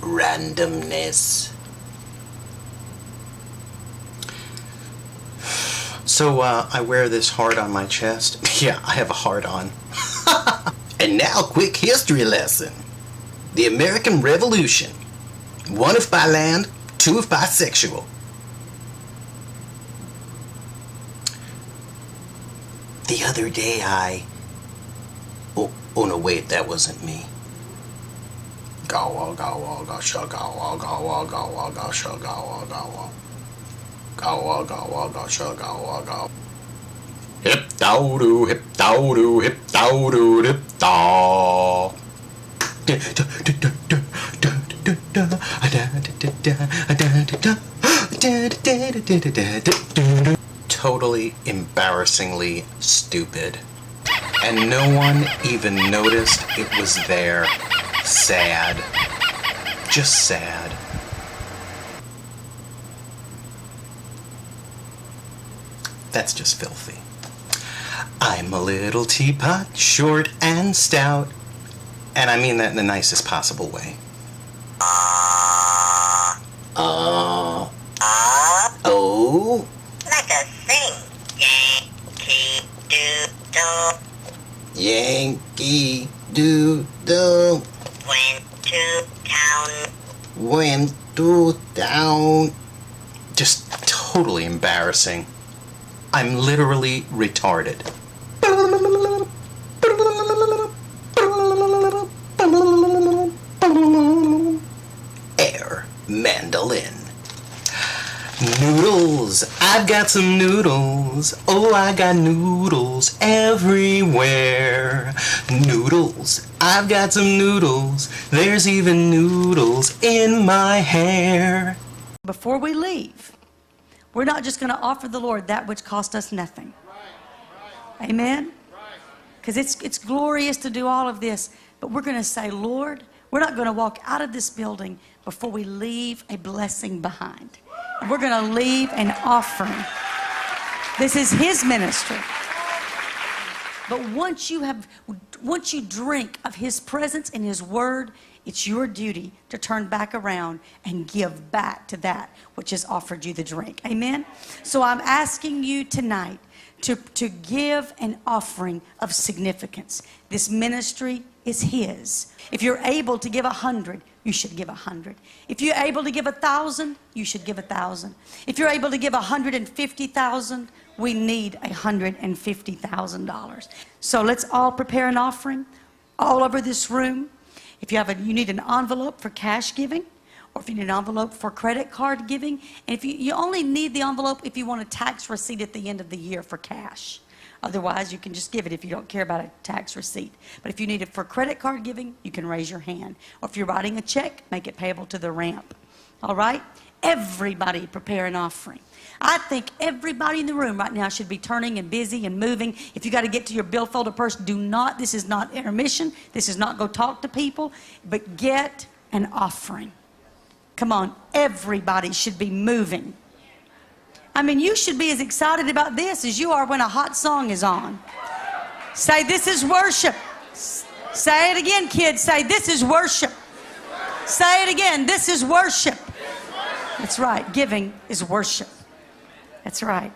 randomness. So, I wear this heart on my chest. Yeah, I have a heart on. And now, quick history lesson. The American Revolution. 1 if by land, 2 if bisexual. The other day Oh no, wait, that wasn't me. Gawa, gawa, gasha, gawa, gawa, gawa, gasha, gawa, gawa. Gawa, gawa, gasha, gawa, gawa. Hip dow doo, hip dow doo, hip dow doo, hip daw. Totally embarrassingly stupid. And no one even noticed it was there. Sad. Just sad. That's just filthy. I'm a little teapot, short and stout. And I mean that in the nicest possible way. Oh. Like a sing. Yankee Doodle. Yankee Doodle. Went to town. Went to town. Just totally embarrassing. I'm literally retarded. Air mandolin. Noodles, I've got some noodles. Oh, I got noodles everywhere. Noodles, I've got some noodles. There's even noodles in my hair. Before we leave, we're not just going to offer the Lord that which cost us nothing. Amen? Because it's glorious to do all of this, but we're going to say, Lord, we're not going to walk out of this building before we leave a blessing behind. We're going to leave an offering. This is His ministry. But once you drink of His presence and His word, it's your duty to turn back around and give back to that which has offered you the drink. Amen? So I'm asking you tonight to give an offering of significance. This ministry is His. If you're able to give 100, you should give 100. If you're able to give 1,000, you should give 1,000. If you're able to give 150,000, we need $150,000. So let's all prepare an offering all over this room. If you need an envelope for cash giving, or if you need an envelope for credit card giving, and if you only need the envelope if you want a tax receipt at the end of the year for cash. Otherwise, you can just give it if you don't care about a tax receipt. But if you need it for credit card giving, you can raise your hand. Or if you're writing a check, make it payable to the ramp. All right? Everybody prepare an offering. I think everybody in the room right now should be turning and busy and moving. If you got to get to your billfold of purse, do not. This is not intermission. This is not go talk to people. But get an offering. Come on. Everybody should be moving. I mean, you should be as excited about this as you are when a hot song is on. Say, this is worship. Say it again, kids. Say, this is worship. Say it again. This is worship. That's right. Giving is worship. That's right.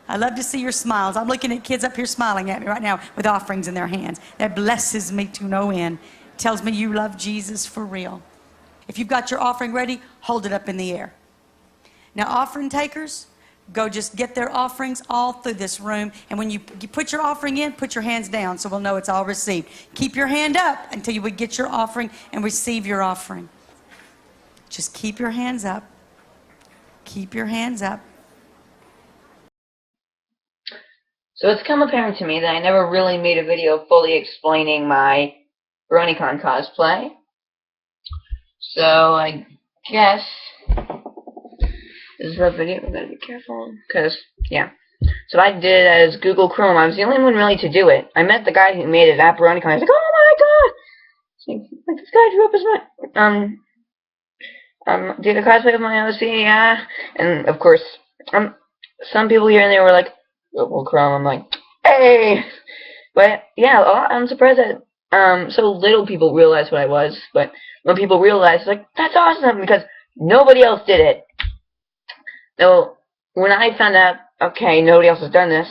I love to see your smiles. I'm looking at kids up here smiling at me right now with offerings in their hands. That blesses me to no end. Tells me you love Jesus for real. If you've got your offering ready, hold it up in the air. Now, offering takers, go just get their offerings all through this room. And when you put your offering in, put your hands down so we'll know it's all received. Keep your hand up until you would get your offering and receive your offering. Just keep your hands up. Keep your hands up. So it's come apparent to me that I never really made a video fully explaining my BronyCon cosplay. So I guess this is a video. I gotta be careful, because, yeah. So I did it as Google Chrome. I was the only one really to do it. I met the guy who made it at BronyCon. I was like, oh my god! Like this guy drew up his did a cosplay of my OC, yeah. And of course, some people here and there were like, Google Chrome. I'm like, hey! But yeah, I'm surprised that so little people realized what I was, but when people realized, like, that's awesome, because nobody else did it. So, when I found out, okay, nobody else has done this,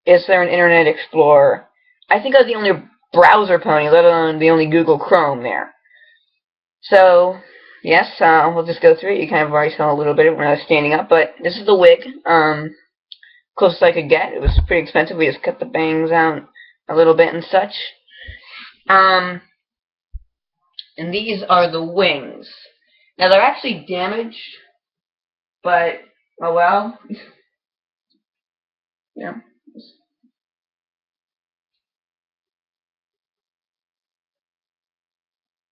is there an Internet Explorer? I think I was the only browser pony, let alone the only Google Chrome there. So, yes, we'll just go through it. You kind of already saw a little bit when I was standing up, but this is the wig. Closest I could get. It was pretty expensive. We just cut the bangs out a little bit and such. And these are the wings. Now, they're actually damaged, but, oh well. Yeah.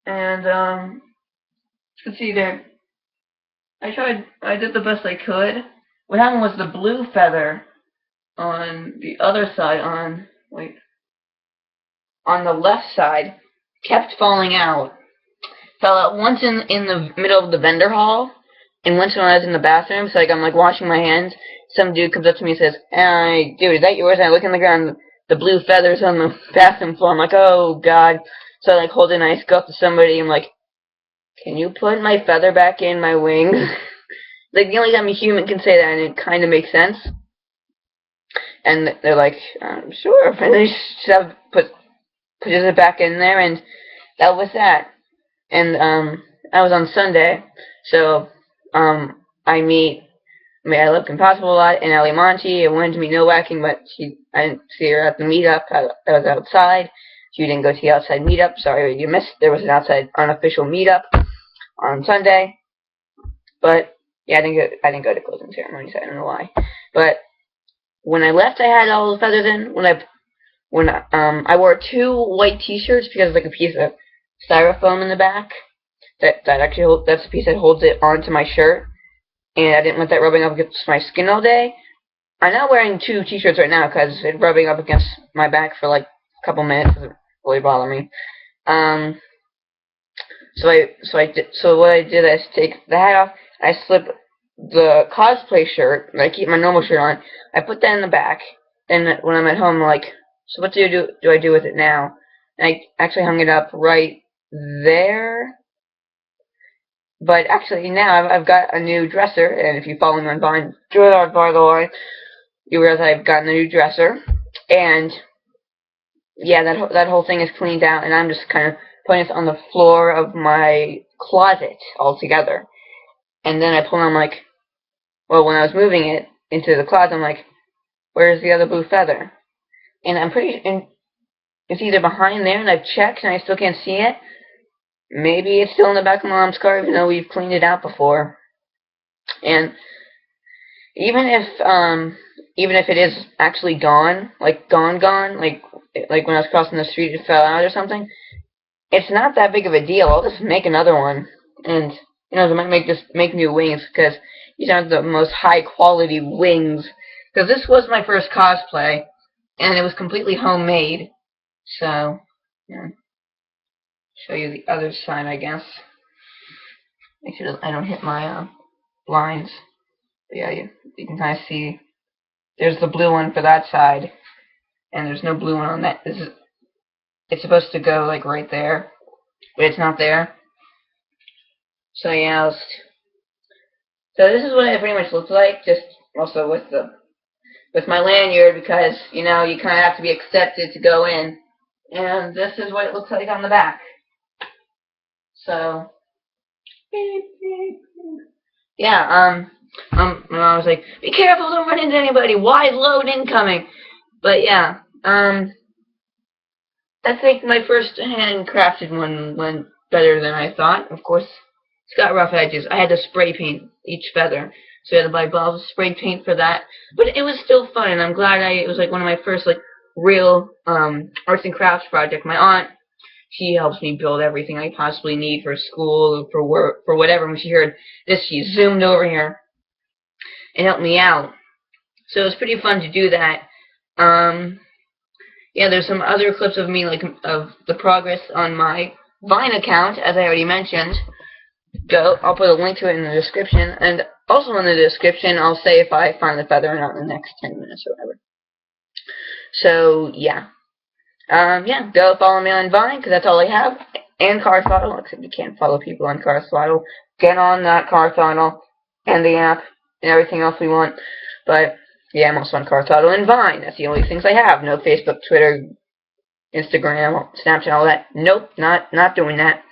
And, you can see there, I did the best I could. What happened was the blue feather on the other side, on the left side, kept falling out. Fell out once in the middle of the vendor hall, and once when I was in the bathroom, so like I'm like washing my hands, some dude comes up to me and says, "Hey, dude, is that yours?" And I look on the ground, the blue feathers on the bathroom floor. I'm like, oh god. So I like hold it and I go up to somebody, I'm like, can you put my feather back in my wings? Like, the only time a human can say that, and it kind of makes sense. And they're like, sure. And they just pushes it back in there, and that was that. And I was on Sunday, so I look Impossible a lot, and Ellie Monty. I wanted to meet No Whacking, but I didn't see her at the meetup. I was outside. She didn't go to the outside meetup. Sorry, you missed. There was an outside unofficial meetup on Sunday, but yeah, I didn't go to closing ceremonies. I don't know why, but when I left, I had all the feathers in. When I wore 2 white T-shirts because like a piece of styrofoam in the back. That's the piece that holds it onto my shirt, and I didn't want that rubbing up against my skin all day. I'm not wearing 2 T-shirts right now because it's rubbing up against my back for like a couple minutes. Doesn't really bother me. So what I did is take the hat off. I slip the cosplay shirt, and I keep my normal shirt on. I put that in the back, and when I'm at home, I'm like, so what do I do with it now? And I actually hung it up right there. But actually now I've got a new dresser, and if you follow me on Vine, by the way, you realize I've gotten a new dresser, and yeah, that whole thing is cleaned out, and I'm just kind of putting it on the floor of my closet altogether. And then I pull on, like, well, when I was moving it into the closet, I'm like, where's the other blue feather? And it's either behind there, and I've checked, and I still can't see it. Maybe it's still in the back of Mom's car, even though we've cleaned it out before. And even if it is actually gone, like gone, like when I was crossing the street, it fell out or something, it's not that big of a deal. I'll just make another one, and I might make new wings because these aren't the most high quality wings. Because this was my first cosplay, and it was completely homemade. So, yeah. Show you the other side, I guess. Make sure I don't hit my blinds. But yeah, you can kind of see. There's the blue one for that side, and there's no blue one on that. It's supposed to go like right there, but it's not there. So yeah, so this is what it pretty much looks like. Just also with my lanyard, because you kind of have to be accepted to go in, and this is what it looks like on the back. So yeah, I was like, be careful, don't run into anybody. Wide load incoming. But yeah, I think my first handcrafted one went better than I thought. Of course, it's got rough edges. I had to spray paint each feather, so I had to buy bottles of spray paint for that. But it was still fun, and I'm glad it was like one of my first like real arts and crafts project. My aunt, she helps me build everything I possibly need for school, for work, for whatever. When she heard this, she zoomed over here and helped me out. So it was pretty fun to do that. Yeah, there's some other clips of me, like, of the progress on my Vine account, as I already mentioned. I'll put a link to it in the description, and also in the description, I'll say if I find the feather or not in the next 10 minutes or whatever. So, yeah. Yeah, go follow me on Vine, because that's all I have, and Carswaddle, except you can't follow people on Carswaddle. Get on that Carswaddle, and the app, and everything else we want. But, yeah, I'm also on Carswaddle and Vine. That's the only things I have. No Facebook, Twitter, Instagram, Snapchat, all that. Nope, not doing that.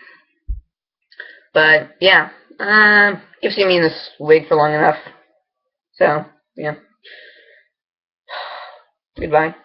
But, yeah, you've seen me in this wig for long enough. So, yeah. Goodbye.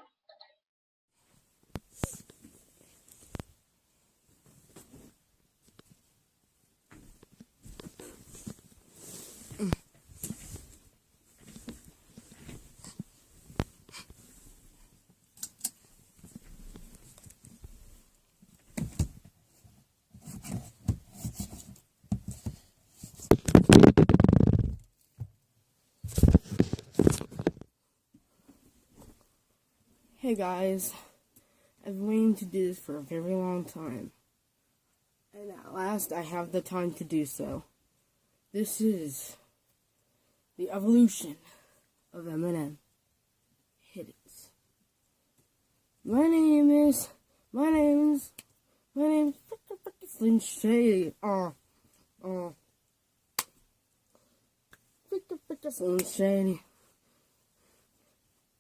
Hey guys, I've been waiting to do this for a very long time, and at last I have the time to do so. This is the evolution of Eminem. Hit it. My name is Slim Shady. Slim Shady.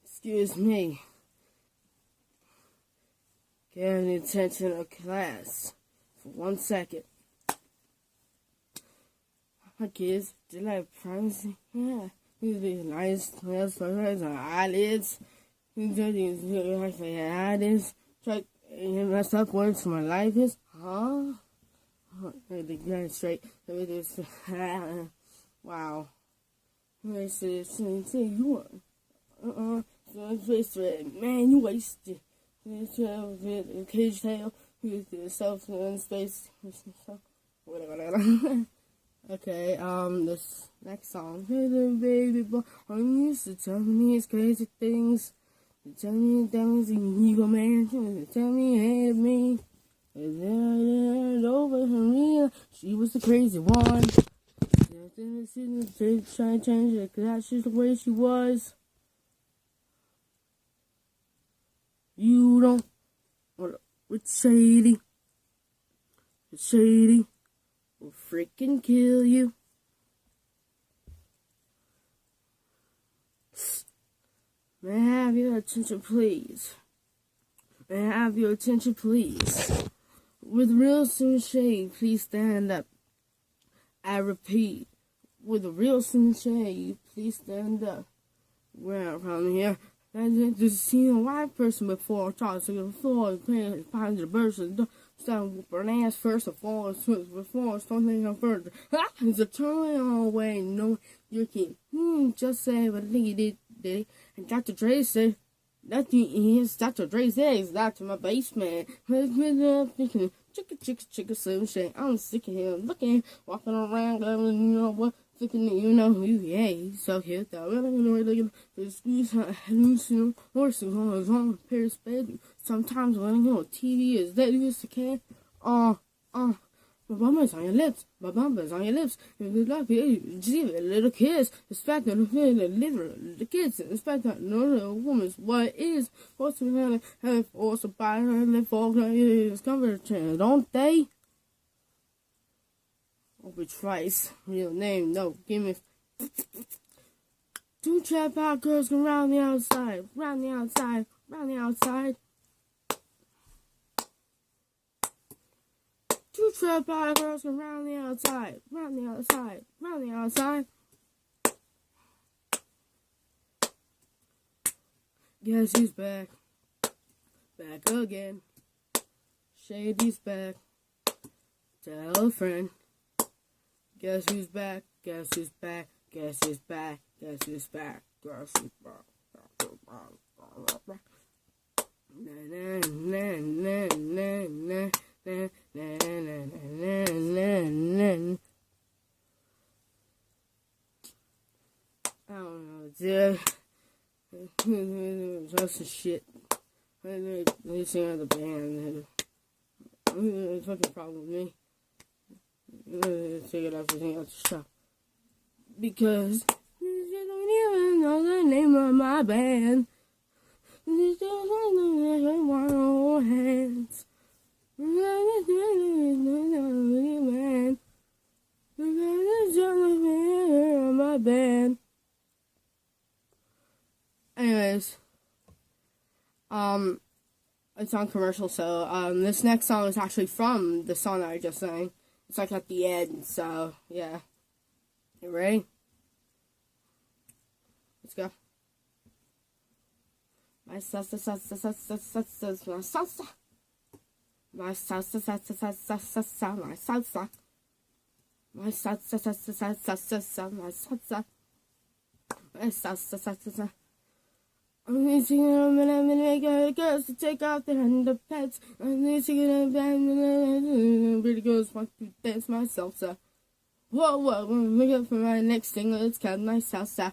Excuse me. Get the attention of class for 1 second. My kids, do you like privacy? Yeah. These nice nails for eyelids. Eyelids. Try messed up words for my life is, huh? Get straight. Wow. Say you are. Man, you wasted. Cage tail, self in space, whatever. Okay, this next song. Hey, little baby boy, I used to tell me these crazy things. You tell me that was an evil man. You tell me you hated me. And then it over for me. She was the crazy one. Trying to change it, cause that's just the way she was. You don't want with Shady. Shady will freaking kill you. May I have your attention, please? May I have your attention, please? With real Slim Shady, please stand up. I repeat, with a real Slim Shady, please stand up. Where I'm from here. I just seen a white person before, trying to before paying behind the person, starting with an ass first of all, before something I'm further. It's a turn on way, no, you can't just say what he did. And Dr. Dre said, nothing is Dr. Dre says, that's my basement. Thinking, chicka, Slim Shady. I'm sick of him looking, walking around, you know what? You know who, yeah, he's so cute though. The squeeze hallucination horsing on his own Paris bed. Sometimes when you on TV is that used to care. My mama's on your lips. My mama's on your lips. If you love it, see it, little kids. Respect the little kids. Respect that no woman's what is. What's the have force of by her and fall is covered, don't they? Over twice, real name, no, give me. Two trap out girls go round the outside, round the outside, round the outside. Two trap out girls go round the outside, round the outside, round the outside. Guess who's back? Back again. Shady's back. Tell a friend. Guess who's back? Guess who's back? Guess who's back? Guess who's back? Guess who's back? I don't know, dude. Just a shit. They sing the band. It's fucking problem with me. Figured everything out to stop. Because you don't even know the name of my band. hands. My band. Anyways, it's on commercial, so this next song is actually from the song that I just sang. It's like at the end, so yeah. You ready? Let's go. My salsa, salsa, salsa, salsa, my salsa. My salsa, salsa, salsa, salsa, my salsa. My salsa, salsa, salsa, salsa, my salsa. My salsa, salsa, salsa. I'm singing a minute, girls to take off their underpants. I'm singing a band, pretty girls want to dance my salsa. Whoa, whoa, look up for my next single, it's called my salsa.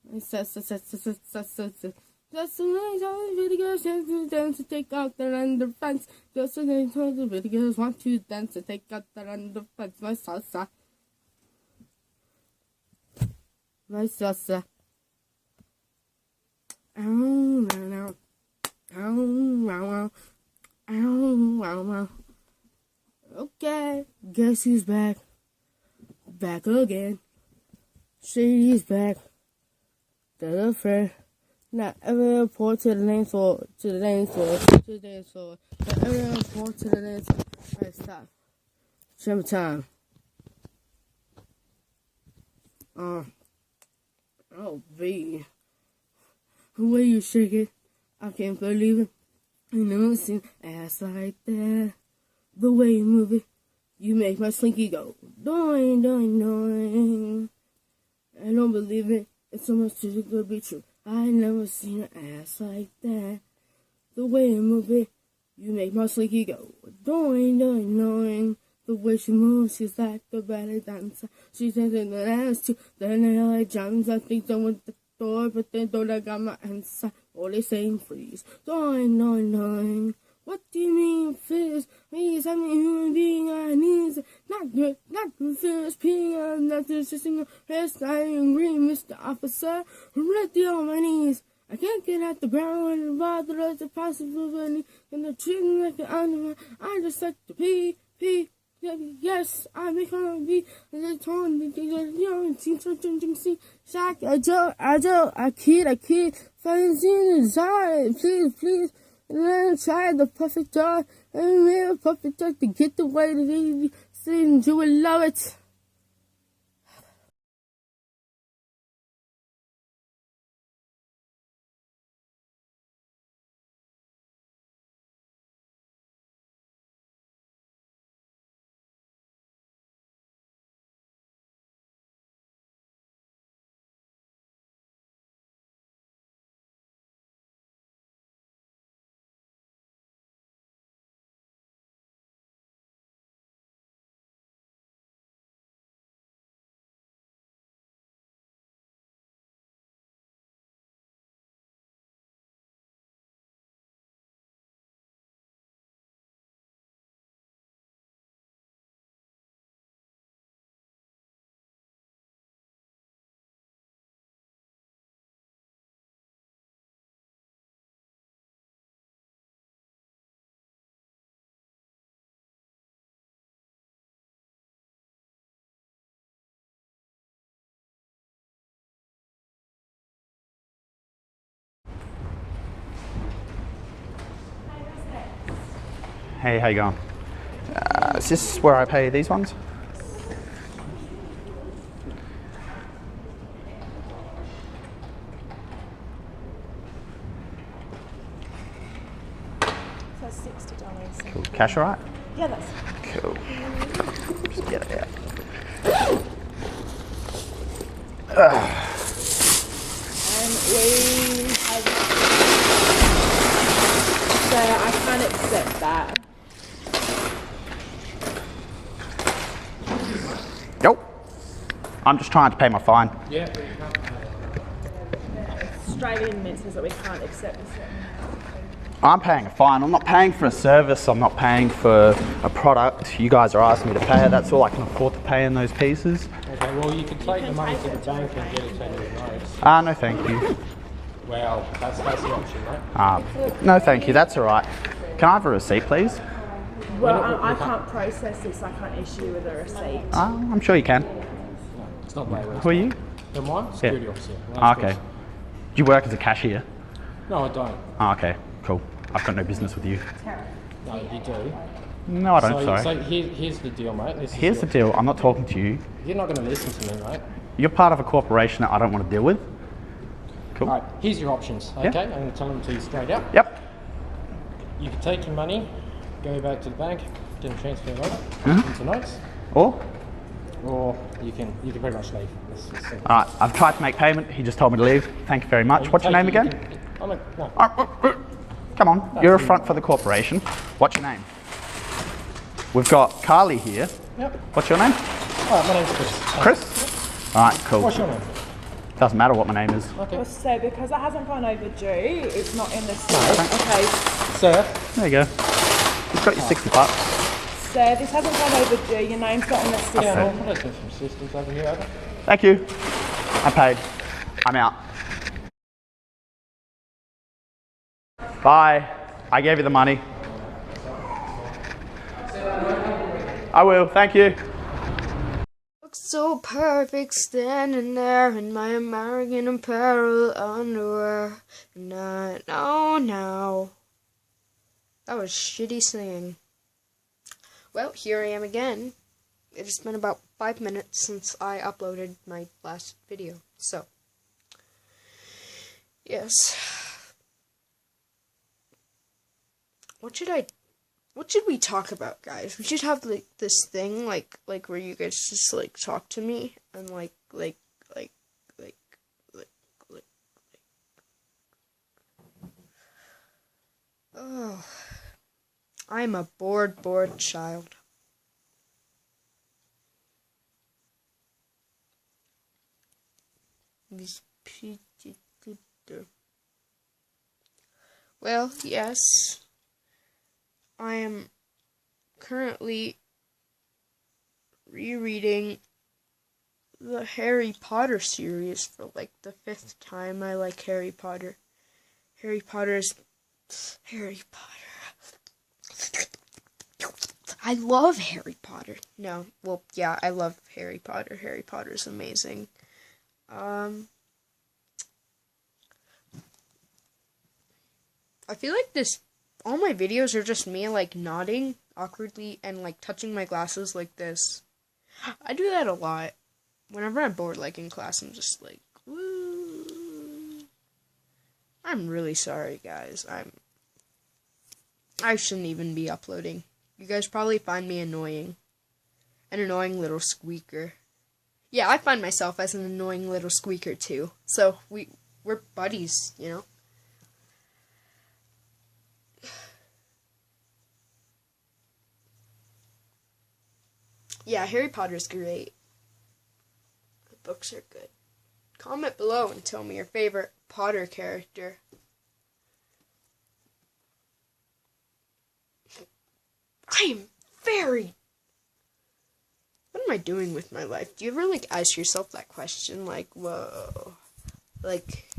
My salsa, salsa, salsa, salsa. Just so many times, pretty girls want to dance to take off their underpants. Just so many times, pretty girls want to dance to take off their underpants. My salsa. My salsa. Okay, guess who's back? Back again. Shady's back. The friend. Not ever report to the dance floor. To the dance floor. To the dance floor. Not ever report to the dance floor. Alright, stop. Summer time. Oh, B. The way you shake it, I can't believe it. You never seen ass like that. The way you move it, you make my slinky go doing, doing, doing. I don't believe it. It's so much too good to be true. I never seen an ass like that. The way you move it, you make my slinky go doing, doing, doing. The way she moves, she's like a ballet dancer. She's dancing the dance too. Then I like jams. I think I went the door, but then don't I got my answer. All they saying freeze. Doing, doing, doing. What do you mean freeze? Please, I'm a human being. I need not good, not the first peeing. I'm not just a single rest. I agree, Mr. Officer. I'm ready on my knees. I can't get at the ground and bother us the possibility. And the treating like an animal. I just like to pee, pee. Yes, I make on be the tone. You see, Shaq, I kid, fancy design, please, and then try the perfect job, and made a perfect job to get the way to be sing. You will love it. Hey, how you going? Is this where I pay these ones? That's $60. Cool. Cash all right? Yeah, that's. Cool. Just get it out. And we have. So I can't accept that. Nope. I'm just trying to pay my fine. Yeah, but you can't. Australian Mint says that we can't accept this. I'm paying a fine. I'm not paying for a service. I'm not paying for a product. You guys are asking me to pay it. That's all I can afford to pay in those pieces. Okay, well you can take the money to the bank and get it sent to your notes. No thank you. Well, that's the option, right? No, thank you. That's all right. Can I have a receipt, please? Well, I can't process this. I can't issue you with a receipt. I'm sure you can. It's not way worse. Who are you? Am I? Security officer. Okay. Do you work as a cashier? No, I don't. Okay, cool. I've got no business with you. No, you do. No, I don't, sorry. So here's the deal, mate. Here's the deal. I'm not talking to you. You're not going to listen to me, mate. You're part of a corporation that I don't want to deal with. Cool. All right, here's your options, okay? I'm going to tell them to you straight out. Yep. You can take your money, go back to the bank, get them transferred over into notes, Or? or you can pretty much leave. Alright, I've tried to make payment. He just told me to leave. Thank you very much. What's your name again? Come on, you're a front for the corporation. What's your name? We've got Carly here. Yep. What's your name? Alright, my name's Chris. Chris? Alright, cool. What's your name? Doesn't matter what my name is. Okay. Well, so because it hasn't gone overdue, it's not in the system. Okay, Sir? There you go. You've got your $60. so this hasn't gone overdue. Your name's not in the system. Yeah, I'll do some systems over here, over. Thank you. I paid. I'm out. Bye. I gave you the money. I will, thank you. Look so perfect standing there in my American Apparel underwear. And I know now. That was shitty singing. Well, here I am again. It has been about 5 minutes since I uploaded my last video. So, yes. What should we talk about, guys? We should have like this thing like where you guys just like talk to me and like oh, I'm a bored child. Well, yes. I am currently rereading the Harry Potter series for like the 5th time. I like Harry Potter. Harry Potter. I love Harry Potter. No, well, yeah, I love Harry Potter. Harry Potter's amazing. I feel like all my videos are just me, like, nodding awkwardly and, like, touching my glasses like this. I do that a lot. Whenever I'm bored, like, in class, I'm just like, woo. I'm really sorry, guys. I shouldn't even be uploading. You guys probably find me annoying. An annoying little squeaker. Yeah, I find myself as an annoying little squeaker, too. So, we're buddies, you know? Yeah, Harry Potter's great. The books are good. Comment below and tell me your favorite Potter character. I am very... What am I doing with my life? Do you ever, like, ask yourself that question? Like, whoa. Like,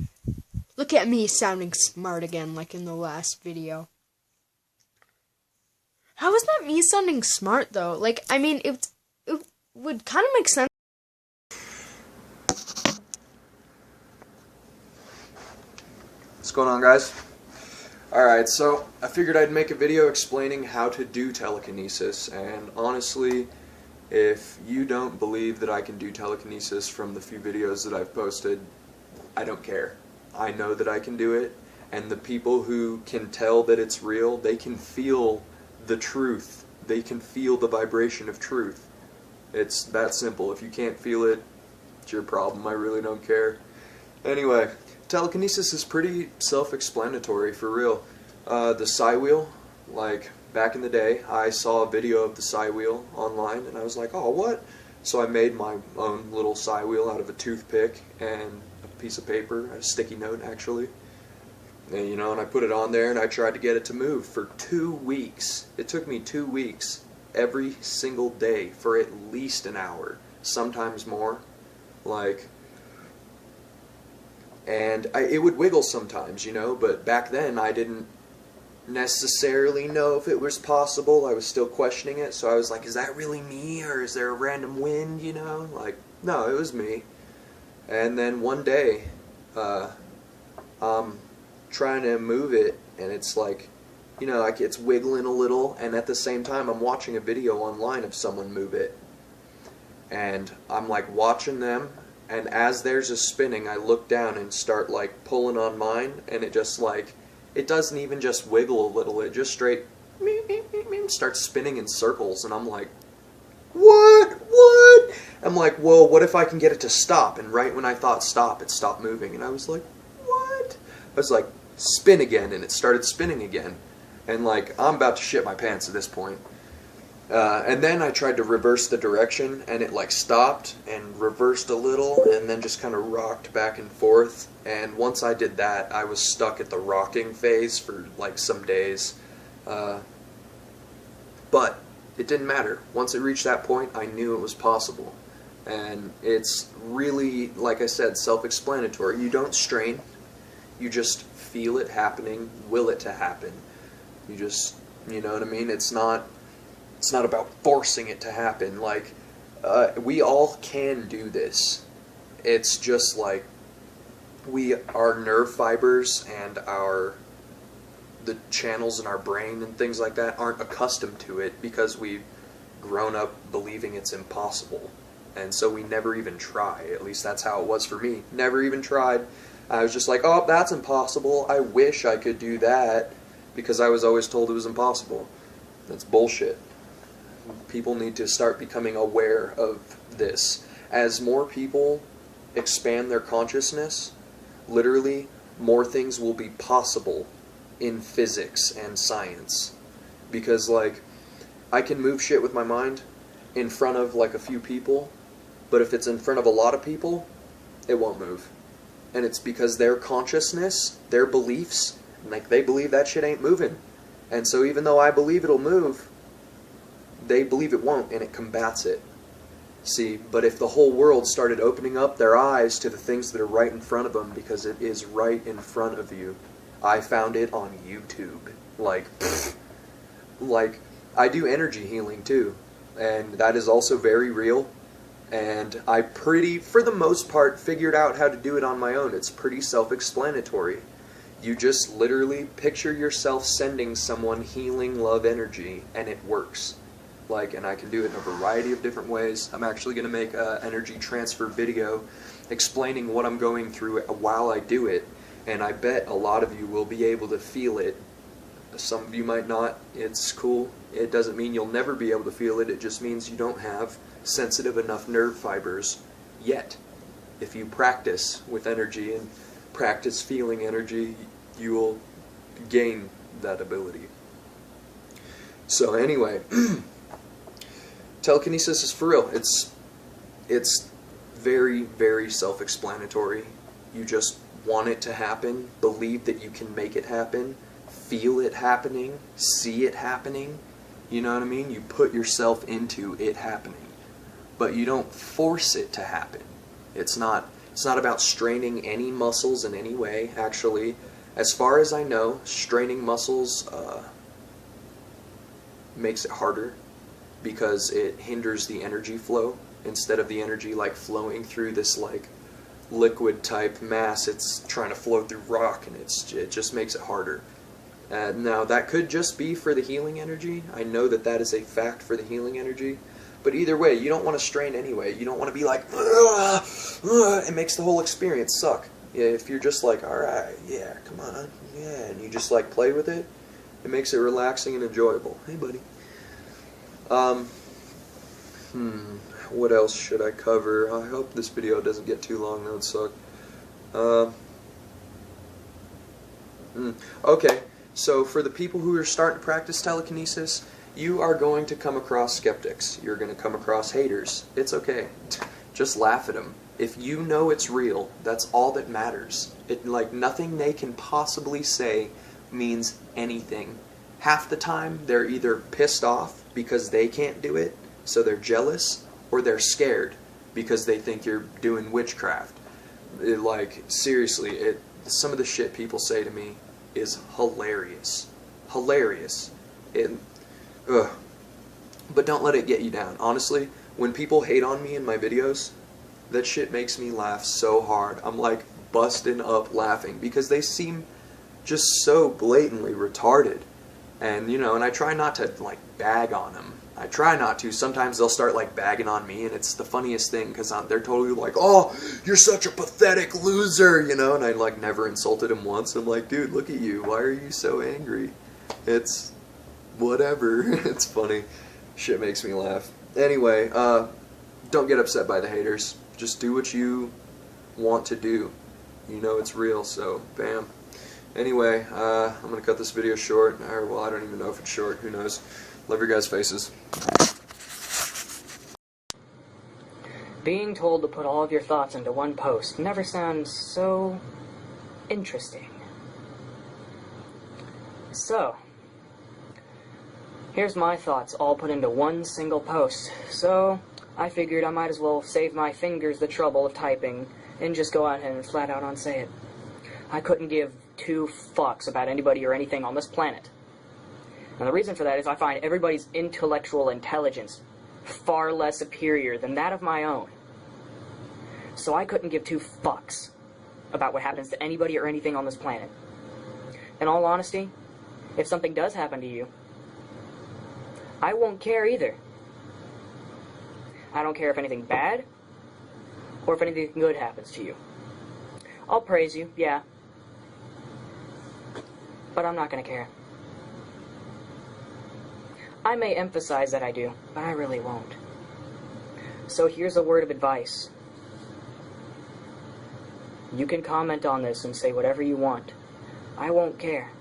look at me sounding smart again, like in the last video. How is that me sounding smart, though? Like, I mean, it would kind of make sense. What's going on, guys? Alright, so I figured I'd make a video explaining how to do telekinesis, and honestly, if you don't believe that I can do telekinesis from the few videos that I've posted, I don't care. I know that I can do it, and the people who can tell that it's real, they can feel the truth. They can feel the vibration of truth. It's that simple. If you can't feel it, it's your problem. I really don't care. Anyway, telekinesis is pretty self-explanatory, for real. The psi wheel, like back in the day, I saw a video of the psi wheel online, and I was like, oh, what? So I made my own little psi wheel out of a toothpick and a piece of paper, a sticky note actually. And, you know, and I put it on there and I tried to get it to move for 2 weeks. It took me 2 weeks every single day for at least an hour, sometimes more. Like, And it would wiggle sometimes, you know, but back then I didn't necessarily know if it was possible. I was still questioning it, so I was like, is that really me, or is there a random wind, you know? Like, no, it was me. And then one day, I'm trying to move it, and it's like, you know, like it's wiggling a little, and at the same time I'm watching a video online of someone move it. And I'm like watching them, and as theirs is spinning, I look down and start like pulling on mine, and it just like, it doesn't even just wiggle a little, it just straight starts spinning in circles, and I'm like, what? I'm like, well, what if I can get it to stop? And right when I thought stop, it stopped moving, and I was like, what? I was like, spin again, and it started spinning again. And like, I'm about to shit my pants at this point. And then I tried to reverse the direction, and it like stopped and reversed a little, and then just kind of rocked back and forth. And once I did that, I was stuck at the rocking phase for like some days. But it didn't matter. Once it reached that point, I knew it was possible. And it's really, like I said, self-explanatory. You don't strain. You just feel it happening, will it to happen. You just, you know what I mean? It's not about forcing it to happen. Like, we all can do this. It's just like, our nerve fibers and the channels in our brain and things like that aren't accustomed to it because we've grown up believing it's impossible. And so we never even try. At least that's how it was for me. Never even tried. I was just like, oh, that's impossible. I wish I could do that, because I was always told it was impossible. That's bullshit. People need to start becoming aware of this. As more people expand their consciousness, literally, more things will be possible in physics and science. Because, like, I can move shit with my mind in front of, like, a few people, but if it's in front of a lot of people, it won't move. And it's because their consciousness, their beliefs, like, they believe that shit ain't moving. And so even though I believe it'll move, they believe it won't, and it combats it. See, but if the whole world started opening up their eyes to the things that are right in front of them, because it is right in front of you. I found it on YouTube. Like, I do energy healing too, and that is also very real. And I for the most part, figured out how to do it on my own. It's pretty self-explanatory. You just literally picture yourself sending someone healing love energy, and it works. Like, and I can do it in a variety of different ways. I'm actually going to make an energy transfer video explaining what I'm going through while I do it, and I bet a lot of you will be able to feel it. Some of you might not. It's cool. It doesn't mean you'll never be able to feel it. It just means you don't have sensitive enough nerve fibers yet. If you practice with energy and practice feeling energy, you will gain that ability. So anyway, telekinesis is for real. It's very, very self-explanatory. You just want it to happen, believe that you can make it happen, feel it happening, see it happening. You know what I mean? You put yourself into it happening. But you don't force it to happen. It's not about straining any muscles in any way. Actually, as far as I know, straining muscles makes it harder, because it hinders the energy flow. Instead of the energy like flowing through this like liquid type mass, it's trying to flow through rock, and it just makes it harder. Now that could just be for the healing energy. I know that is a fact for the healing energy. But either way, you don't want to strain anyway. You don't want to be like, ugh, ugh. It makes the whole experience suck. Yeah, if you're just like, alright, yeah, come on, yeah, and you just like play with it, it makes it relaxing and enjoyable. Hey, buddy. What else should I cover? I hope this video doesn't get too long, that would suck. Okay, so for the people who are starting to practice telekinesis, you are going to come across skeptics. You're going to come across haters. It's okay. Just laugh at them. If you know it's real, that's all that matters. Like, nothing they can possibly say means anything. Half the time, they're either pissed off because they can't do it, so they're jealous, or they're scared because they think you're doing witchcraft. like, seriously, some of the shit people say to me is hilarious. Hilarious. Ugh. But don't let it get you down. Honestly, when people hate on me in my videos, that shit makes me laugh so hard. I'm like busting up laughing because they seem just so blatantly retarded. And, you know, and I try not to, like, bag on them. I try not to. Sometimes they'll start, like, bagging on me, and it's the funniest thing, because they're totally like, oh, you're such a pathetic loser, you know, and I, like, never insulted him once. I'm like, dude, look at you. Why are you so angry? It's whatever. It's funny. Shit makes me laugh. Anyway, don't get upset by the haters. Just do what you want to do. You know it's real, so bam. Anyway, I'm going to cut this video short. Or, well, I don't even know if it's short. Who knows? Love your guys' faces. Being told to put all of your thoughts into one post never sounds so interesting. So, here's my thoughts all put into one single post. So, I figured I might as well save my fingers the trouble of typing and just go out and flat out on say it. I couldn't give 2 fucks about anybody or anything on this planet. And the reason for that is I find everybody's intellectual intelligence far less superior than that of my own. So I couldn't give 2 fucks about what happens to anybody or anything on this planet. In all honesty, if something does happen to you, I won't care either. I don't care if anything bad or if anything good happens to you. I'll praise you, yeah. But I'm not going to care. I may emphasize that I do, but I really won't. So here's a word of advice. You can comment on this and say whatever you want. I won't care,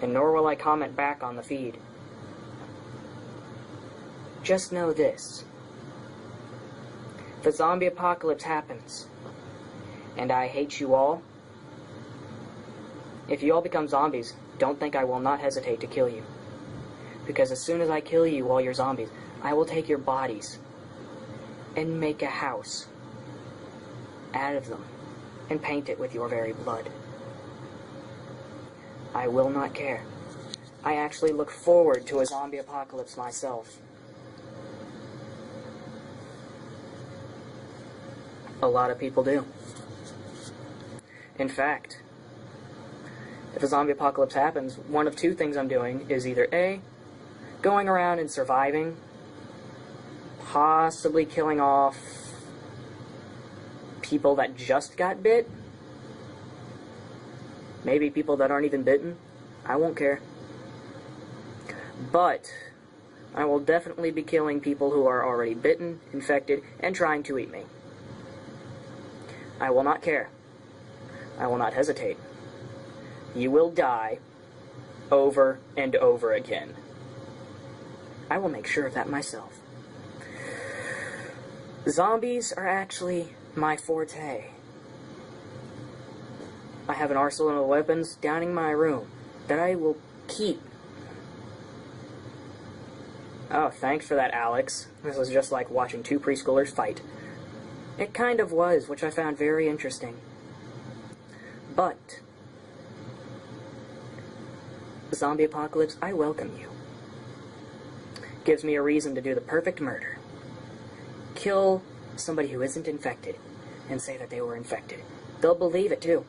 and nor will I comment back on the feed. Just know this. If a zombie apocalypse happens, and I hate you all, if you all become zombies, don't think I will not hesitate to kill you. Because as soon as I kill you while you're zombies, I will take your bodies and make a house out of them and paint it with your very blood. I will not care. I actually look forward to a zombie apocalypse myself. A lot of people do. In fact, if a zombie apocalypse happens, one of 2 things I'm doing is either A, going around and surviving, possibly killing off people that just got bit, maybe people that aren't even bitten. I won't care. But I will definitely be killing people who are already bitten, infected, and trying to eat me. I will not care. I will not hesitate. You will die over and over again. I will make sure of that myself. Zombies are actually my forte. I have an arsenal of weapons down in my room that I will keep. Oh, thanks for that, Alex. This was just like watching 2 preschoolers fight. It kind of was, which I found very interesting. But zombie apocalypse, I welcome you. Gives me a reason to do the perfect murder. Kill somebody who isn't infected and say that they were infected. They'll believe it too.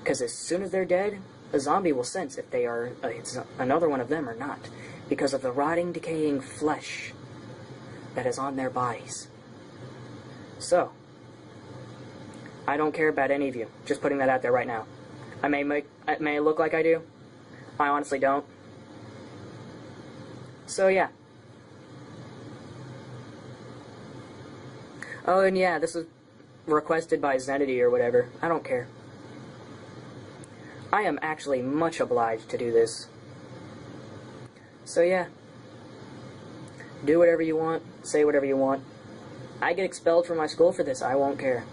Because as soon as they're dead, a zombie will sense if they are another one of them or not, because of the rotting, decaying flesh that is on their bodies. So, I don't care about any of you. Just putting that out there right now. It may look like I do. I honestly don't. So yeah. Oh, and yeah, this was requested by Zenity or whatever. I don't care. I am actually much obliged to do this. So yeah. Do whatever you want. Say whatever you want. I get expelled from my school for this. I won't care.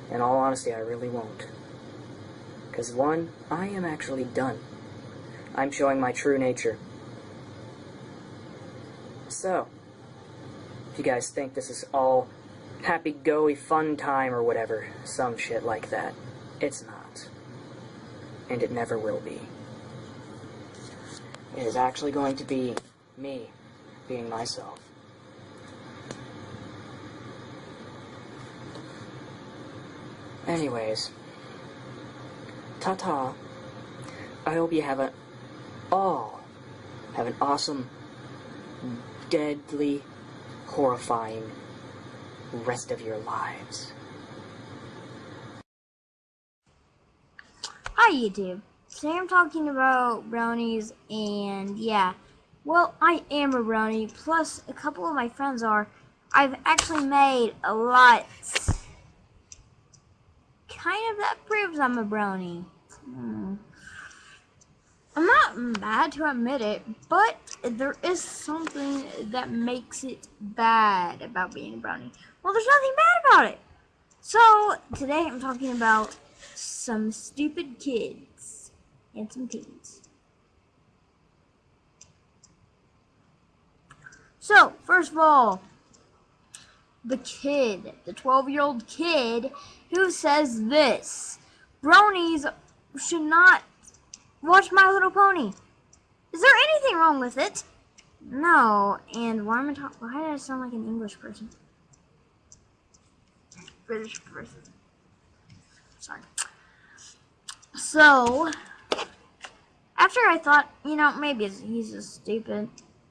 In all honesty, I really won't. Because one, I am actually done. I'm showing my true nature. So, if you guys think this is all happy-go-y fun time or whatever. Some shit like that. It's not. And it never will be. It is actually going to be me being myself. Anyways, ta-ta. I hope you have an awesome, deadly, horrifying rest of your lives. Hi YouTube. Today I'm talking about brownies, and yeah, well, I am a brownie, plus a couple of my friends are. I've actually made a lot. Kind of that proves I'm a brownie. I'm not bad to admit it, but there is something that makes it bad about being a brownie. Well, there's nothing bad about it. So, today I'm talking about some stupid kids and some teens. So, first of all, the 12-year-old kid who says this: brownies should not watch My Little Pony. Is there anything wrong with it? No. And why did I sound like an English person? British person. Sorry. So, after I thought, you know, maybe he's just stupid,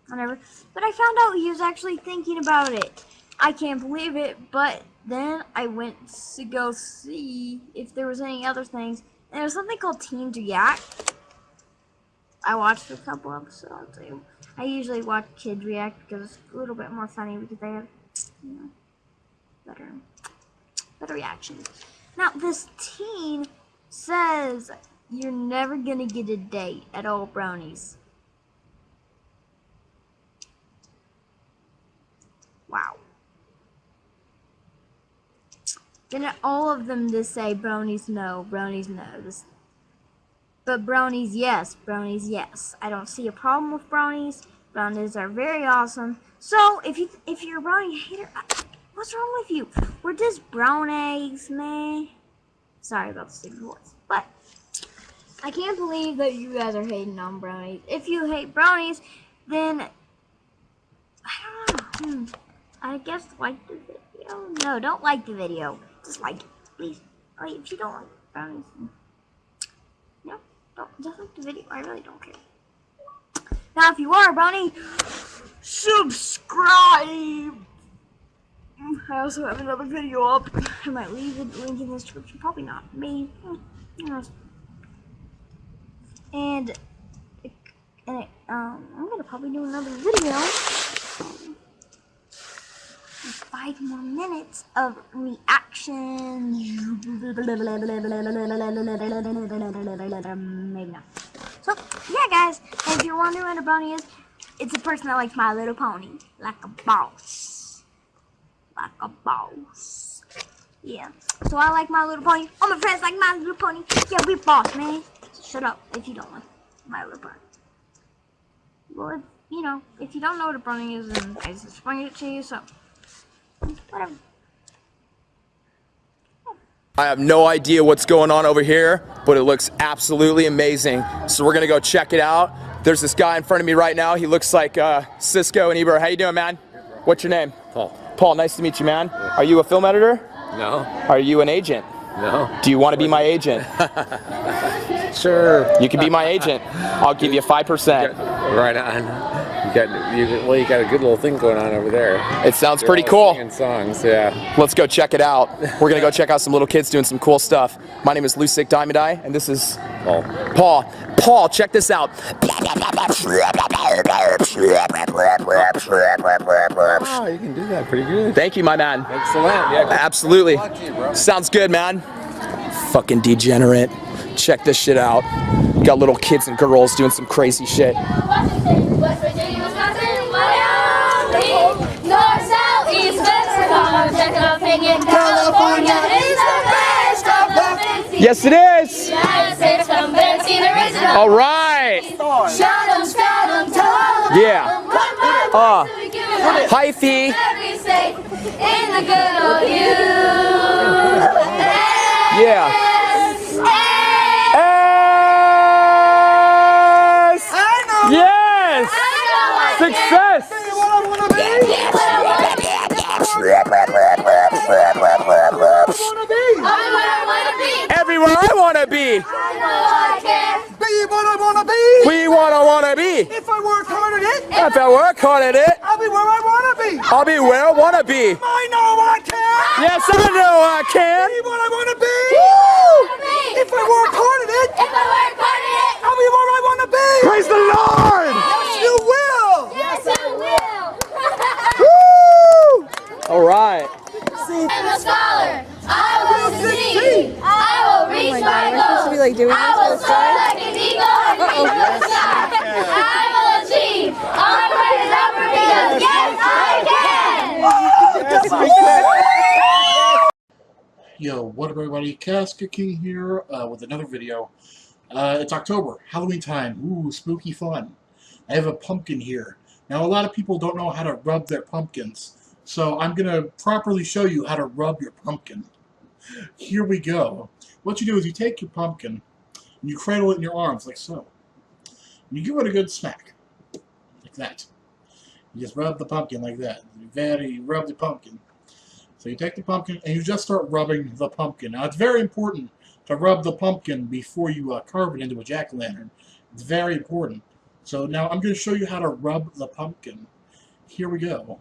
whatever, but I found out he was actually thinking about it. I can't believe it, but then I went to go see if there was any other things, and there was something called Teens React. I watched a couple episodes. I usually watch kids react because it's a little bit more funny because they have, you know, better reactions. Now, this teen says you're never gonna get a date at all brownies. Wow. Then all of them just say brownies no, brownies no. But brownies yes, brownies yes. I don't see a problem with brownies. Brownies are very awesome. So if you're a brownie hater, what's wrong with you? We're just brown eggs, man. Sorry about the stupid voice, but I can't believe that you guys are hating on brownies. If you hate brownies, then I don't know. I guess like the video. No, don't like the video. Just like it, please. Like, if you don't like brownies, no, don't. Just like the video. I really don't care. Now, if you are a brownie, subscribe. I also have another video up. I might leave the link in the description. Probably not. Maybe. Who knows? And I'm gonna probably do another video. 5 more minutes of reactions. Maybe not. So, yeah, guys, if you're wondering what a brownie is, it's a person that likes My Little Pony. Like a boss. Like a boss. Yeah. So I like My Little Pony. All my friends like My Little Pony. Yeah, we boss, man. So shut up if you don't like My Little Pony. Well, you know, if you don't know what a brownie is, then I just explained it to you, so whatever. I have no idea what's going on over here, but it looks absolutely amazing. So we're gonna go check it out. There's this guy in front of me right now. He looks like Cisco and Ebro. How you doing, man? What's your name? Paul. Paul, nice to meet you, man. Are you a film editor? No. Are you an agent? No. Do you want to be my agent? Sure. You can be my agent. I'll give you 5%. Right on. You got a good little thing going on over there. It sounds pretty cool. Singing songs, yeah. Let's go check it out. We're gonna go check out some little kids doing some cool stuff. My name is Lucic Diamond Eye, and this is Paul. Paul, check this out. Oh, you can do that pretty good. Thank you, my man. Excellent. Yeah. Absolutely. You, bro. Sounds good, man. Fucking degenerate. Check this shit out. Got little kids and girls doing some crazy shit. West Virginia, Wisconsin, Wyoming, North, South, East, West, second opinion, California is the best of the 50. Yes, it is. United States compared to the original. All right. Shout 'em, scout 'em, tell all of Yeah. them. Hyphy. Every state faith in the good old you. Yeah. Yes! Success! Everywhere I wanna be. Be what I wanna be. Be what I wanna be. If I work hard at it. If I work hard at it. I'll be where I wanna be. I'll be where I wanna be. I know I can. Yes, I know I can. Be what I wanna be. Woo! If I work hard at it. If I work hard at it. I'll be where I wanna be. Praise the Lord! Yes, you will. Yes, I will. Woo! All right. I'm a scholar. I will succeed. I will reach my goals. I will soar like an eagle and reach the sky. I will achieve. All my prayers are for me. Yes, I can. Yo, what up everybody, Casket King here with another video. It's October, Halloween time, ooh, spooky fun. I have a pumpkin here. Now a lot of people don't know how to rub their pumpkins, so I'm going to properly show you how to rub your pumpkin. Here we go. What you do is you take your pumpkin and you cradle it in your arms like so. And you give it a good smack, like that. You just rub the pumpkin like that. You rub the pumpkin. So you take the pumpkin and you just start rubbing the pumpkin. Now it's very important to rub the pumpkin before you carve it into a jack-o'-lantern. It's very important. So now I'm going to show you how to rub the pumpkin. Here we go.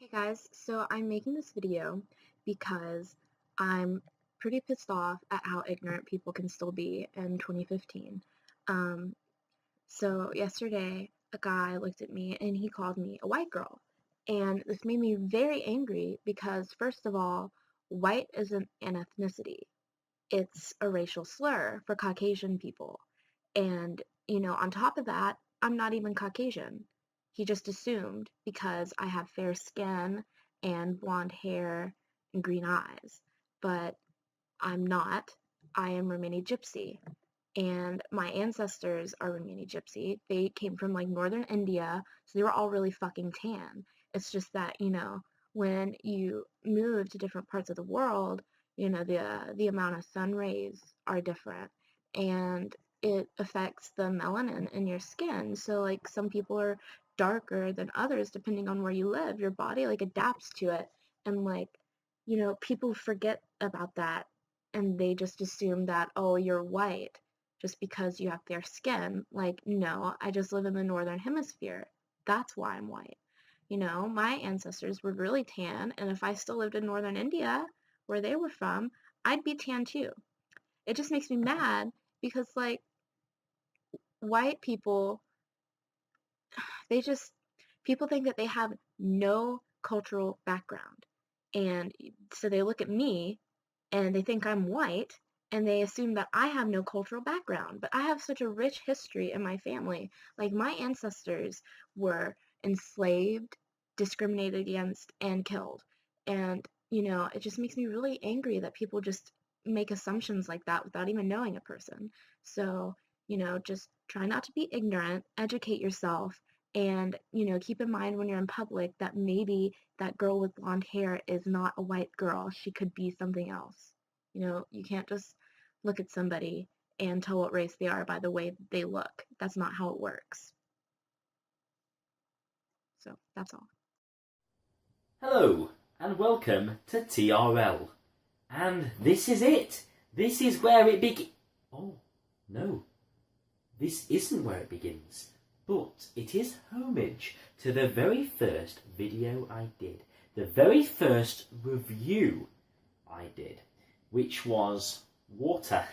Hey guys, so I'm making this video because I'm pretty pissed off at how ignorant people can still be in 2015. So yesterday, a guy looked at me and he called me a white girl. And this made me very angry because, first of all, white isn't an ethnicity. It's a racial slur for Caucasian people. And, on top of that, I'm not even Caucasian. He just assumed because I have fair skin and blonde hair and green eyes. But I'm not. I am Romani Gypsy. And my ancestors are Romani Gypsy. They came from like northern India, so they were all really fucking tan. It's just that, when you move to different parts of the world, the amount of sun rays are different, and it affects the melanin in your skin. So like some people are darker than others depending on where you live. Your body like adapts to it, and like, people forget about that, and they just assume that, oh, you're white just because you have fair skin. Like, no, I just live in the northern hemisphere. That's why I'm white. My ancestors were really tan, and if I still lived in northern India, where they were from, I'd be tan too. It just makes me mad because, like, white people, people think that they have no cultural background. And so they look at me and they think I'm white, and they assume that I have no cultural background. But I have such a rich history in my family. Like, my ancestors were enslaved, discriminated against, and killed. And, it just makes me really angry that people just make assumptions like that without even knowing a person. So, just try not to be ignorant, educate yourself, and, keep in mind when you're in public that maybe that girl with blonde hair is not a white girl. She could be something else. You can't just look at somebody and tell what race they are by the way they look. That's not how it works. So, that's all. Hello, and welcome to TRL. And this is it. This is where it begins. Oh, no. This isn't where it begins. But it is homage to the very first video I did. The very first review I did, which was water.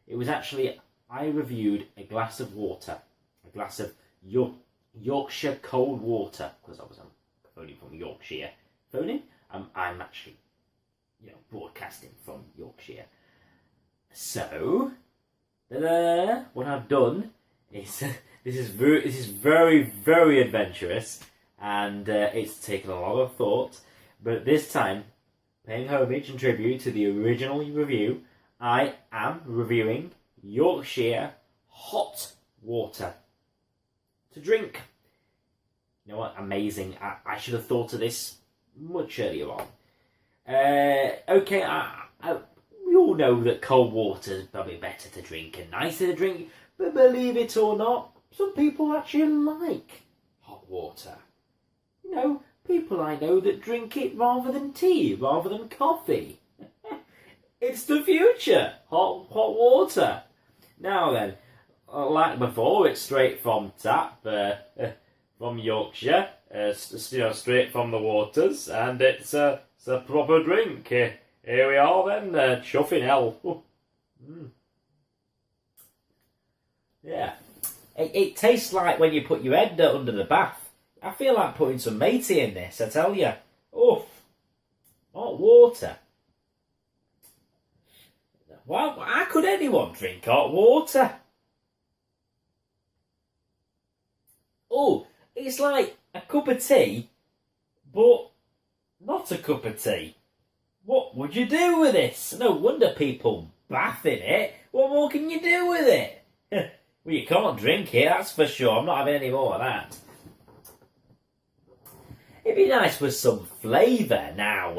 It was actually, I reviewed a glass of water. A glass of Yorkshire cold water, because I was phoning from Yorkshire. Phoning? I'm actually, broadcasting from Yorkshire. So, what I've done is, this is very, very adventurous, and it's taken a lot of thought, but this time, paying homage and tribute to the original review, I am reviewing Yorkshire hot water to drink. You know what? Amazing. I should have thought of this much earlier on. Okay, we all know that cold water is probably better to drink and nicer to drink, but believe it or not, some people actually like hot water. People I know that drink it rather than tea, rather than coffee. It's the future, hot water. Now then, like before, it's straight from tap, from Yorkshire, straight from the waters, and it's a proper drink. Here we are then, chuffing hell. Yeah, it tastes like when you put your head under the bath. I feel like putting some matey in this, I tell you. Oof. Hot water. Why could anyone drink hot water? Oh, it's like a cup of tea, but not a cup of tea. What would you do with this? No wonder people bath in it. What more can you do with it? Well, you can't drink it, that's for sure. I'm not having any more of that. It'd be nice with some flavour now,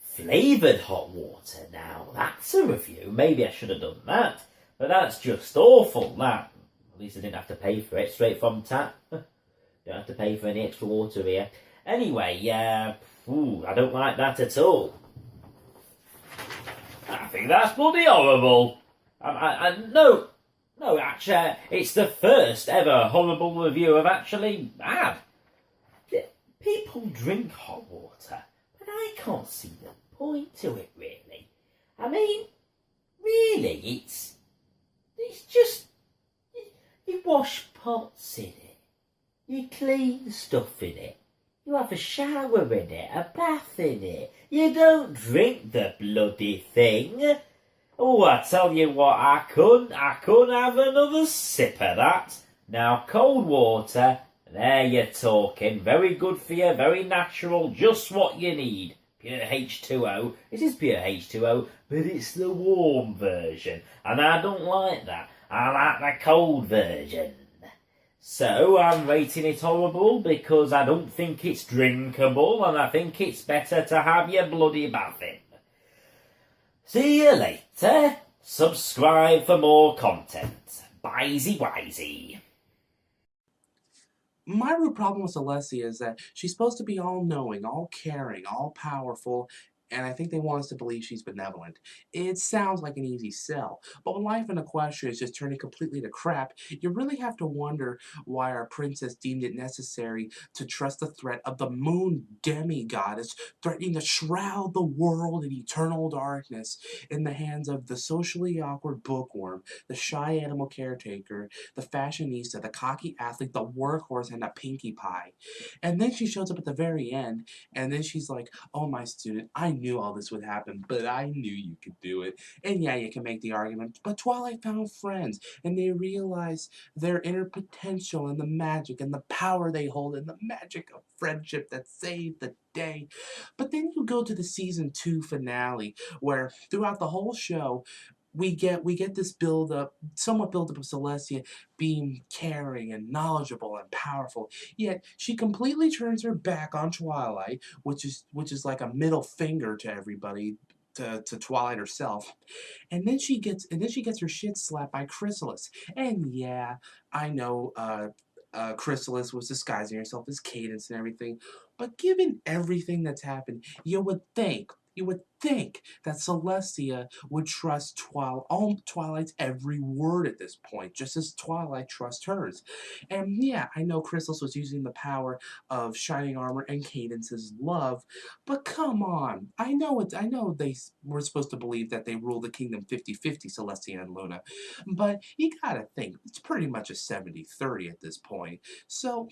flavoured hot water. Now, that's a review. Maybe I should have done that. But that's just awful, that. At least I didn't have to pay for it, straight from tap. Don't have to pay for any extra water here. Anyway, I don't like that at all. I think that's bloody horrible. No, actually, it's the first ever horrible review I've actually had. people drink hot water, but I can't see the point to it, really. I mean, really, it's just, you wash pots in it, you clean stuff in it, you have a shower in it, a bath in it. You don't drink the bloody thing. Oh, I tell you what, I couldn't have another sip of that. Now, cold water, there you're talking. Very good for you, very natural, just what you need. Pure H2O. It is pure H2O, but it's the warm version. And I don't like that. I like the cold version. So I'm rating it horrible because I don't think it's drinkable and I think it's better to have your bloody bath in. See you later. Subscribe for more content. Bye-zy wisey. My root problem with Celestia is that she's supposed to be all-knowing, all-caring, all-powerful, and I think they want us to believe she's benevolent. It sounds like an easy sell, but when life in Equestria is just turning completely to crap, you really have to wonder why our princess deemed it necessary to trust the threat of the moon demigoddess threatening to shroud the world in eternal darkness in the hands of the socially awkward bookworm, the shy animal caretaker, the fashionista, the cocky athlete, the workhorse, and the Pinkie Pie. And then she shows up at the very end, and then she's like, "Oh, my student, I knew all this would happen, but I knew you could do it." And yeah, you can make the argument, but Twilight found friends, and they realized their inner potential and the magic and the power they hold and the magic of friendship that saved the day. But then you go to the season 2 finale, where throughout the whole show, we get this somewhat build up of Celestia being caring and knowledgeable and powerful. Yet she completely turns her back on Twilight, which is like a middle finger to everybody, to Twilight herself. And then she gets her shit slapped by Chrysalis. And yeah, I know Chrysalis was disguising herself as Cadence and everything, but given everything that's happened, you would think that Celestia would trust Twilight's every word at this point, just as Twilight trusts hers. And yeah, I know Chrysalis was using the power of Shining Armor and Cadence's love, but come on. I know they were supposed to believe that they rule the kingdom 50-50, Celestia and Luna, but you gotta think, it's pretty much a 70-30 at this point. So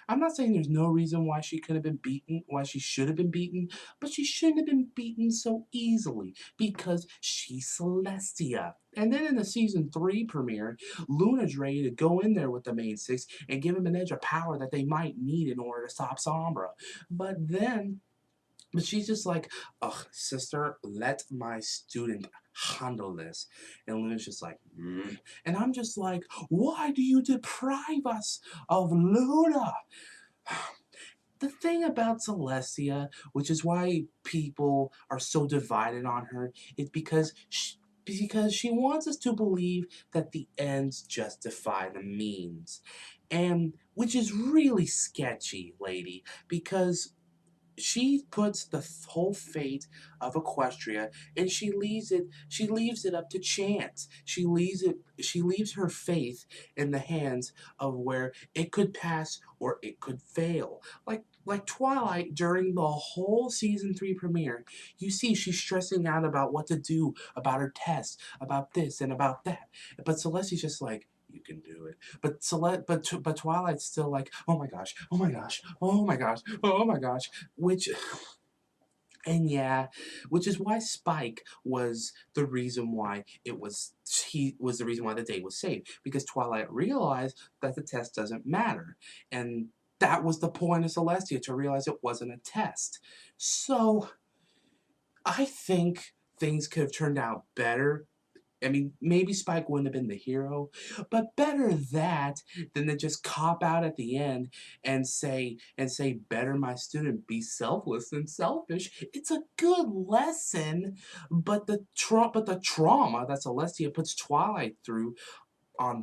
I'm not saying there's no reason why she could have been beaten, why she should have been beaten, but she shouldn't have been beaten so easily because she's Celestia. And then in the season 3 premiere, Luna's ready to go in there with the main six and give them an edge of power that they might need in order to stop Sombra. But she's just like, "Ugh, sister, let my student handle this." And Luna's just like, And I'm just like, why do you deprive us of Luna? The thing about Celestia, which is why people are so divided on her, is because she wants us to believe that the ends justify the means. And which is really sketchy, lady, because she puts the whole fate of Equestria, and she leaves it up to chance. She leaves her faith in the hands of where it could pass or it could fail. Like Twilight during the whole season 3 premiere, you see she's stressing out about what to do, about her test, about this and about that. But Celestia's just like, "You can do it." But Twilight's still like, "Oh my gosh, oh my gosh, oh my gosh, oh my gosh," which is why Spike was the reason why he was the reason why the day was saved, because Twilight realized that the test doesn't matter, and that was the point of Celestia, to realize it wasn't a test. So I think things could have turned out better. I mean, maybe Spike wouldn't have been the hero, but better that than to just cop out at the end and say, "Better my student be selfless than selfish." It's a good lesson, but the trauma that Celestia puts Twilight through on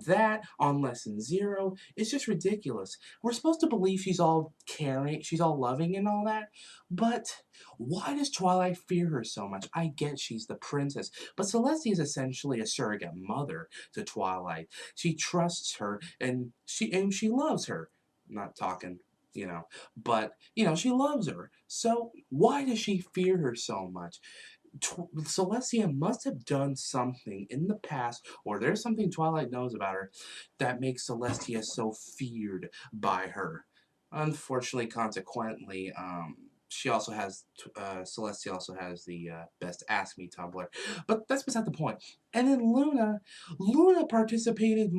lesson 0, it's just ridiculous. We're supposed to believe she's all caring, she's all loving and all that, but why does Twilight fear her so much? I get she's the princess, but Celestia is essentially a surrogate mother to Twilight. She trusts her and she loves her. I'm not talking you know. But, you know, she loves her. So why does she fear her so much? Celestia must have done something in the past, or there's something Twilight knows about her that makes Celestia so feared by her. Unfortunately, consequently, she also has, Celestia also has the best Ask Me Tumblr, but that's beside the point. And then Luna participates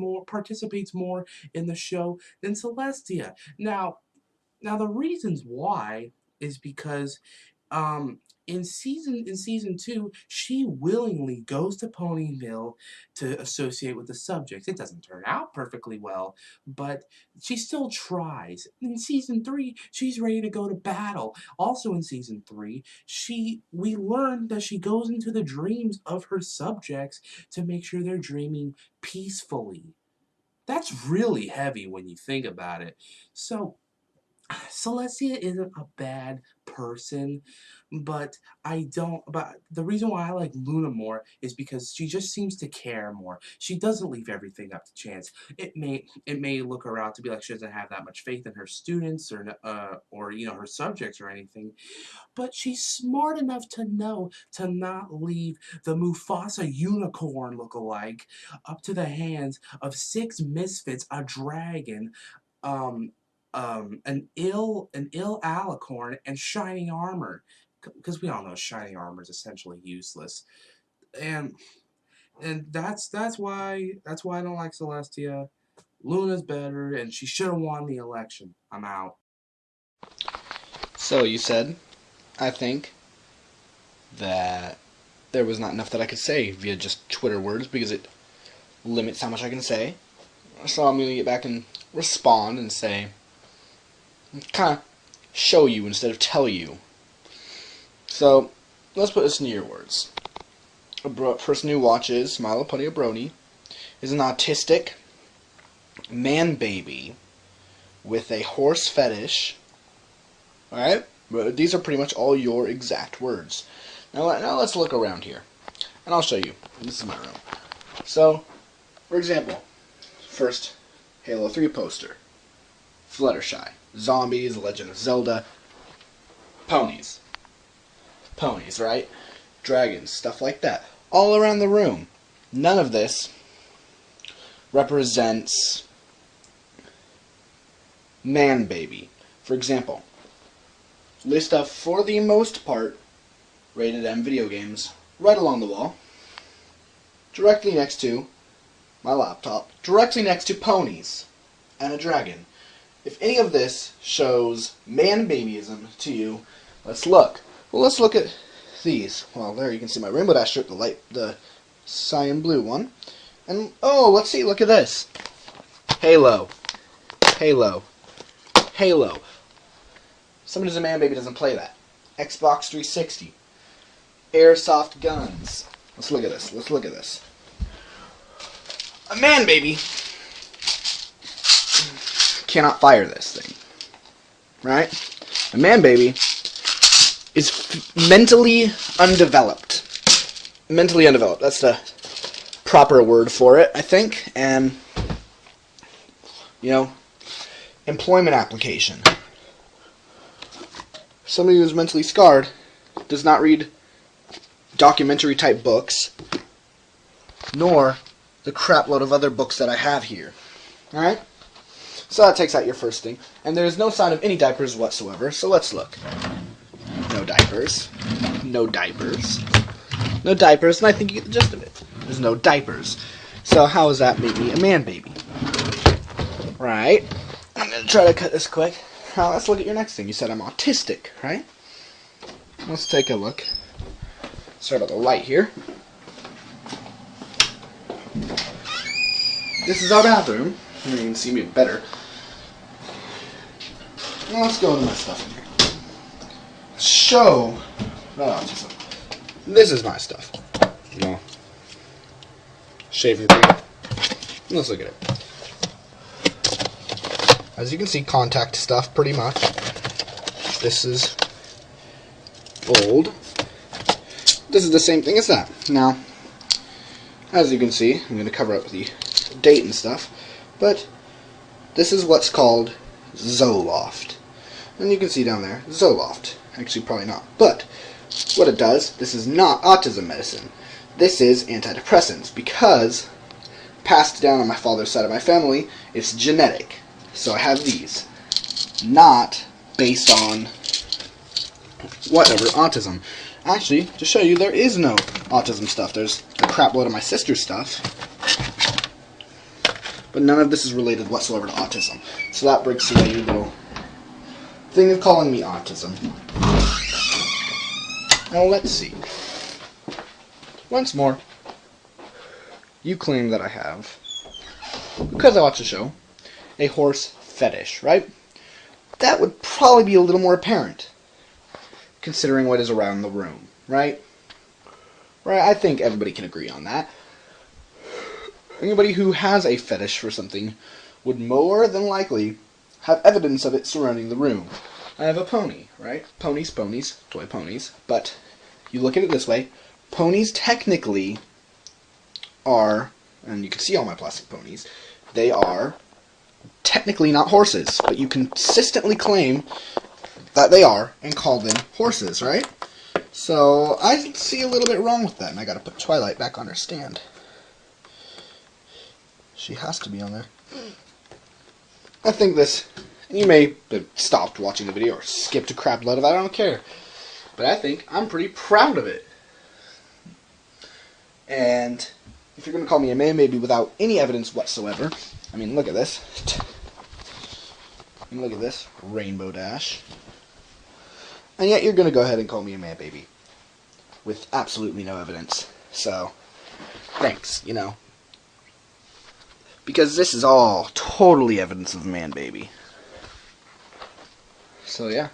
more in the show than Celestia. Now the reasons why is because in season 2, she willingly goes to Ponyville to associate with the subjects. It doesn't turn out perfectly well, but she still tries. In season 3, she's ready to go to battle. Also in season 3, we learn that she goes into the dreams of her subjects to make sure they're dreaming peacefully. That's really heavy when you think about it. So Celestia isn't a bad person, but the reason why I like Luna more is because she just seems to care more. She doesn't leave everything up to chance. It may look her out to be like she doesn't have that much faith in her students or you know, her subjects or anything, but she's smart enough to know to not leave the Mufasa unicorn look-alike up to the hands of 6 misfits, a dragon, an ill alicorn, and shining armor, because we all know shining armor is essentially useless, and that's why I don't like Celestia. Luna's better, and she should have won the election. I'm out. So you said, I think, that there was not enough that I could say via just Twitter words because it limits how much I can say. So I'm going to get back and respond and say, kind of show you instead of tell you. So, let's put this into your words. A person who watches My Little Pony Brony is an autistic man-baby with a horse fetish. Alright? But these are pretty much all your exact words. Now let's look around here. And I'll show you. This is my room. So, for example, first Halo 3 poster. Fluttershy. Zombies, The Legend of Zelda. Ponies. Ponies, right? Dragons, stuff like that. All around the room. None of this represents man-baby. For example, list of, for the most part, rated M video games right along the wall, directly next to my laptop, directly next to ponies and a dragon. If any of this shows man-babyism to you, let's look. Well, let's look at these. Well, there you can see my Rainbow Dash shirt, the cyan blue one. And, oh, let's see, look at this. Halo. Halo. Halo. Somebody who's a man-baby doesn't play that. Xbox 360. Airsoft guns. Let's look at this. Let's look at this. A man-baby cannot fire this thing. Right? A man-baby is mentally undeveloped. Mentally undeveloped. That's the proper word for it, I think. And, you know, employment application. Somebody who's mentally scarred does not read documentary-type books, nor the crapload of other books that I have here. Alright? So that takes out your first thing. And there's no sign of any diapers whatsoever, so let's look. No diapers. No diapers. No diapers, and I think you get the gist of it. There's no diapers. So how does that make me a man-baby? Right? I'm going to try to cut this quick. Now let's look at your next thing. You said I'm autistic, right? Let's take a look. Start with the light here. This is our bathroom. You can see me better. Now let's go into my stuff in here. Show. This is my stuff. No. Shaving cream. Let's look at it. As you can see, contact stuff, pretty much. This is old. This is the same thing as that. Now, as you can see, I'm going to cover up the date and stuff, but this is what's called Zoloft. And you can see down there, Zoloft. Actually, probably not. But what it does, this is not autism medicine. This is antidepressants, because passed down on my father's side of my family, it's genetic. So I have these. Not based on whatever autism. Actually, to show you, there is no autism stuff. There's a crap load of my sister's stuff. But none of this is related whatsoever to autism. So that breaks away your little thing of calling me autism. Now let's see. Once more, you claim that I have, because I watch the show, a horse fetish, right? That would probably be a little more apparent, considering what is around the room, right? Right, I think everybody can agree on that. Anybody who has a fetish for something would more than likely have evidence of it surrounding the room. I have a pony, right? Ponies, toy ponies. But you look at it this way, ponies technically are, and you can see all my plastic ponies, they are technically not horses, but you consistently claim that they are and call them horses, right? So I see a little bit wrong with that, and I gotta put Twilight back on her stand. She has to be on there. I think this, and you may have stopped watching the video or skipped a crap load of it, I don't care. But I think I'm pretty proud of it. And if you're going to call me a man, maybe without any evidence whatsoever, I mean, look at this. I mean, look at this. Rainbow Dash. And yet you're going to go ahead and call me a man baby. With absolutely no evidence. So, thanks, you know. Because this is all totally evidence of man baby. So, yeah.